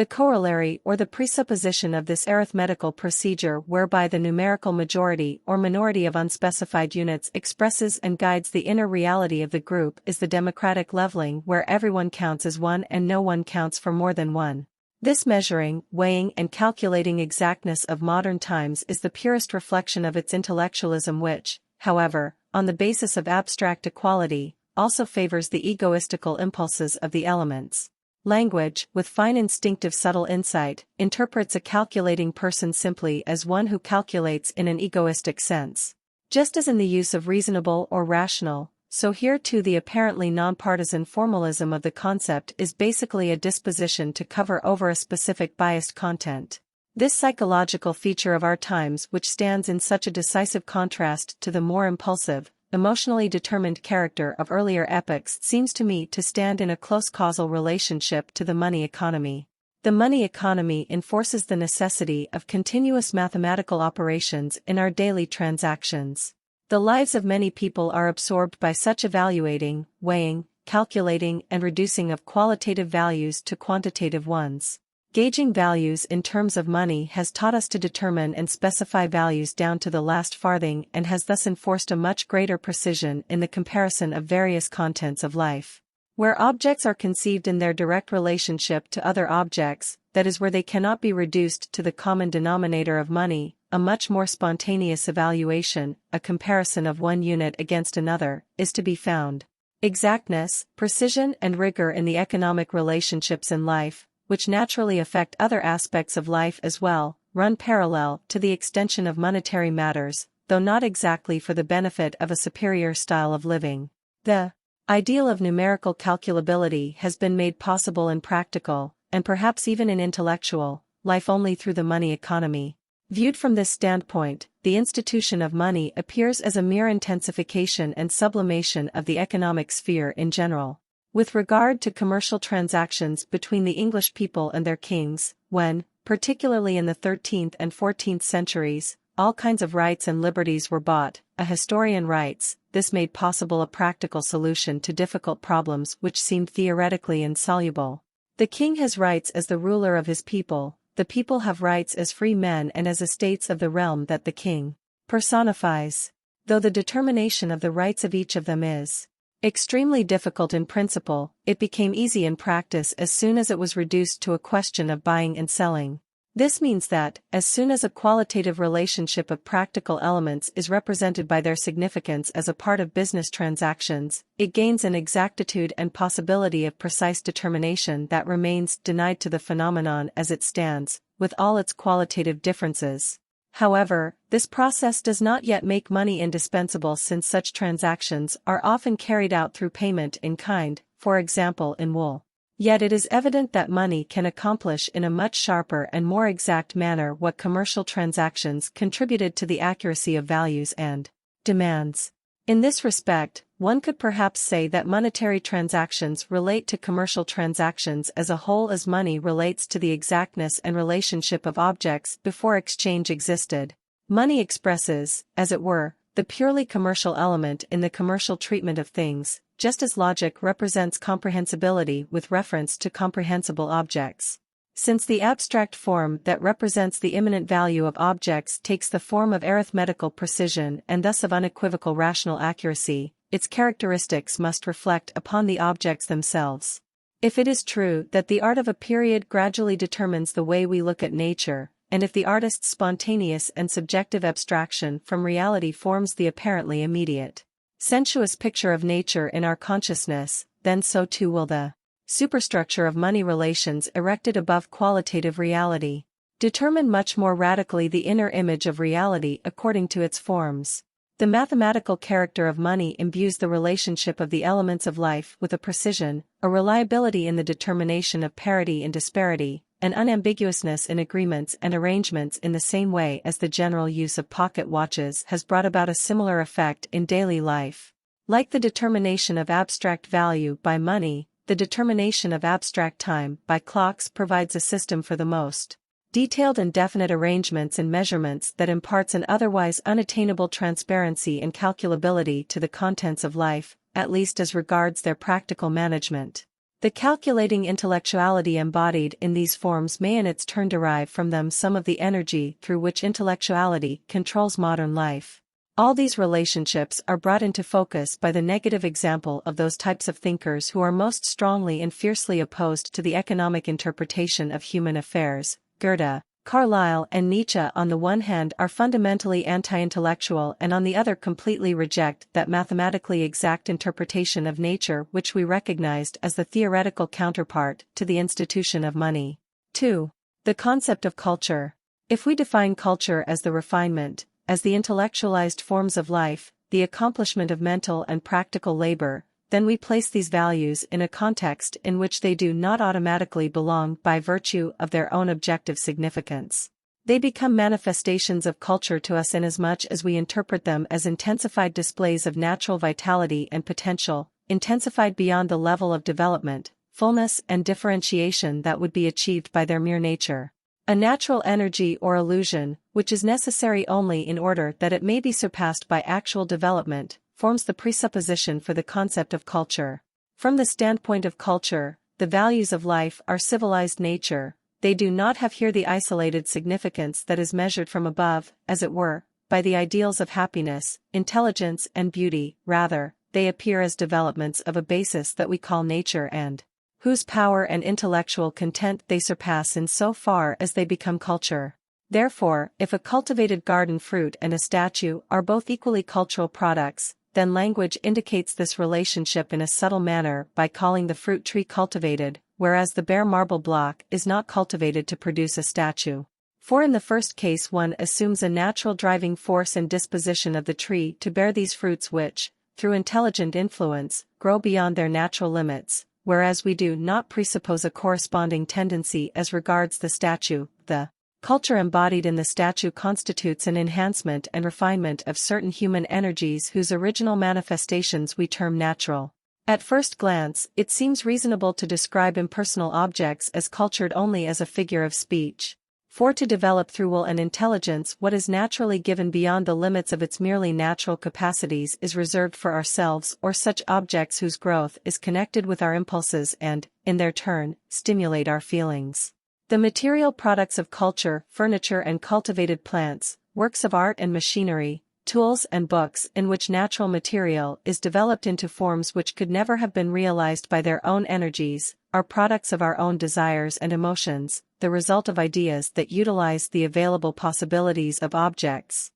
The corollary or the presupposition of this arithmetical procedure whereby the numerical majority or minority of unspecified units expresses and guides the inner reality of the group is the democratic leveling where everyone counts as one and no one counts for more than one. This measuring, weighing and calculating exactness of modern times is the purest reflection of its intellectualism which, however, on the basis of abstract equality, also favors the egoistical impulses of the elements. Language, with fine instinctive subtle insight, interprets a calculating person simply as one who calculates in an egoistic sense. Just as in the use of reasonable or rational, so here too the apparently nonpartisan formalism of the concept is basically a disposition to cover over a specific biased content. This psychological feature of our times which stands in such a decisive contrast to the more impulsive, emotionally determined character of earlier epochs seems to me to stand in a close causal relationship to the money economy. The money economy enforces the necessity of continuous mathematical operations in our daily transactions. The lives of many people are absorbed by such evaluating, weighing, calculating and reducing of qualitative values to quantitative ones. Gauging values in terms of money has taught us to determine and specify values down to the last farthing and has thus enforced a much greater precision in the comparison of various contents of life. Where objects are conceived in their direct relationship to other objects, that is where they cannot be reduced to the common denominator of money, a much more spontaneous evaluation, a comparison of one unit against another, is to be found. Exactness, precision and rigor in the economic relationships in life, which naturally affect other aspects of life as well, run parallel to the extension of monetary matters, though not exactly for the benefit of a superior style of living. The ideal of numerical calculability has been made possible in practical, and perhaps even in intellectual, life only through the money economy. Viewed from this standpoint, the institution of money appears as a mere intensification and sublimation of the economic sphere in general. With regard to commercial transactions between the English people and their kings, when, particularly in the 13th and 14th centuries, all kinds of rights and liberties were bought, a historian writes, this made possible a practical solution to difficult problems which seemed theoretically insoluble. The king has rights as the ruler of his people, the people have rights as free men and as estates of the realm that the king personifies. Though the determination of the rights of each of them is extremely difficult in principle, it became easy in practice as soon as it was reduced to a question of buying and selling. This means that, as soon as a qualitative relationship of practical elements is represented by their significance as a part of business transactions, it gains an exactitude and possibility of precise determination that remains denied to the phenomenon as it stands, with all its qualitative differences. However, this process does not yet make money indispensable since such transactions are often carried out through payment in kind, for example in wool. Yet it is evident that money can accomplish in a much sharper and more exact manner what commercial transactions contributed to the accuracy of values and demands. In this respect, one could perhaps say that monetary transactions relate to commercial transactions as a whole as money relates to the exactness and relationship of objects before exchange existed. Money expresses, as it were, the purely commercial element in the commercial treatment of things, just as logic represents comprehensibility with reference to comprehensible objects. Since the abstract form that represents the immanent value of objects takes the form of arithmetical precision and thus of unequivocal rational accuracy, its characteristics must reflect upon the objects themselves. If it is true that the art of a period gradually determines the way we look at nature, and if the artist's spontaneous and subjective abstraction from reality forms the apparently immediate, sensuous picture of nature in our consciousness, then so too will the superstructure of money relations erected above qualitative reality determine much more radically the inner image of reality according to its forms. The mathematical character of money imbues the relationship of the elements of life with a precision, a reliability in the determination of parity and disparity, an unambiguousness in agreements and arrangements in the same way as the general use of pocket watches has brought about a similar effect in daily life. Like the determination of abstract value by money, the determination of abstract time by clocks provides a system for the most detailed and definite arrangements and measurements that imparts an otherwise unattainable transparency and calculability to the contents of life, at least as regards their practical management. The calculating intellectuality embodied in these forms may in its turn derive from them some of the energy through which intellectuality controls modern life. All these relationships are brought into focus by the negative example of those types of thinkers who are most strongly and fiercely opposed to the economic interpretation of human affairs. Goethe, Carlyle and Nietzsche on the one hand are fundamentally anti-intellectual and on the other completely reject that mathematically exact interpretation of nature which we recognized as the theoretical counterpart to the institution of money. 2. The concept of culture. If we define culture as the refinement, as the intellectualized forms of life, the accomplishment of mental and practical labor, then we place these values in a context in which they do not automatically belong by virtue of their own objective significance. They become manifestations of culture to us inasmuch as we interpret them as intensified displays of natural vitality and potential, intensified beyond the level of development, fullness and differentiation that would be achieved by their mere nature. A natural energy or illusion, which is necessary only in order that it may be surpassed by actual development, forms the presupposition for the concept of culture. From the standpoint of culture, the values of life are civilized nature. They do not have here the isolated significance that is measured from above, as it were, by the ideals of happiness, intelligence and beauty. Rather, they appear as developments of a basis that we call nature and whose power and intellectual content they surpass in so far as they become culture. Therefore, if a cultivated garden fruit and a statue are both equally cultural products, then language indicates this relationship in a subtle manner by calling the fruit tree cultivated, whereas the bare marble block is not cultivated to produce a statue. For in the first case one assumes a natural driving force and disposition of the tree to bear these fruits which, through intelligent influence, grow beyond their natural limits, whereas we do not presuppose a corresponding tendency as regards the statue. The culture embodied in the statue constitutes an enhancement and refinement of certain human energies whose original manifestations we term natural. At first glance, it seems reasonable to describe impersonal objects as cultured only as a figure of speech. For to develop through will and intelligence what is naturally given beyond the limits of its merely natural capacities is reserved for ourselves or such objects whose growth is connected with our impulses and, in their turn, stimulate our feelings. The material products of culture, furniture and cultivated plants, works of art and machinery, tools and books in which natural material is developed into forms which could never have been realized by their own energies, are products of our own desires and emotions, the result of ideas that utilize the available possibilities of objects.